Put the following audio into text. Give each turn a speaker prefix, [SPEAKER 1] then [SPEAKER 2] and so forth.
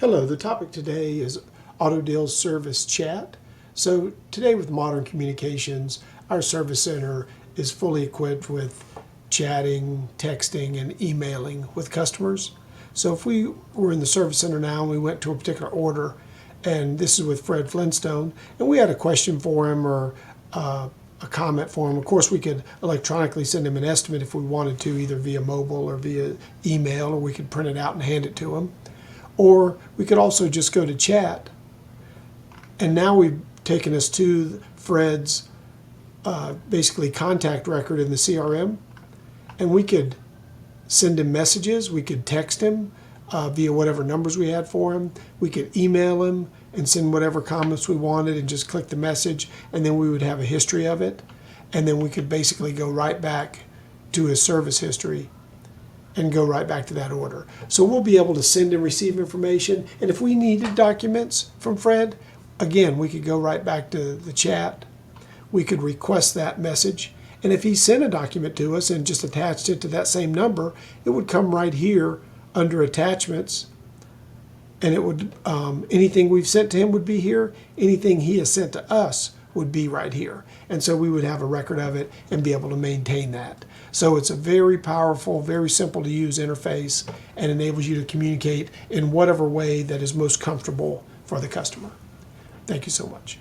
[SPEAKER 1] Hello, the topic today is Autodeals Service Chat. So today with modern communications, our service center is fully equipped with chatting, texting, and emailing with customers. So if we were in the service center now and we went to a particular order, and this is with Fred Flintstone, and we had a question for him or a comment for him, of course we could electronically send him an estimate if we wanted to, either via mobile or via email, or we could print it out and hand it to him. Or we could also just go to chat, and now we've taken us to Fred's basically contact record in the CRM, and we could send him messages, we could text him via whatever numbers we had for him, we could email him and send whatever comments we wanted and just click the message, and then we would have a history of it, and then we could basically go right back to his service history and go right back to that order. So we'll be able to send and receive information, and if we needed documents from Fred, again, we could go right back to the chat. We could request that message, and if he sent a document to us and just attached it to that same number, it would come right here under attachments, and it would anything we've sent to him would be here. Anything he has sent to us would be right here, and so we would have a record of it and be able to maintain that. So it's a very powerful, very simple to use interface, and enables you to communicate in whatever way that is most comfortable for the customer. Thank you so much.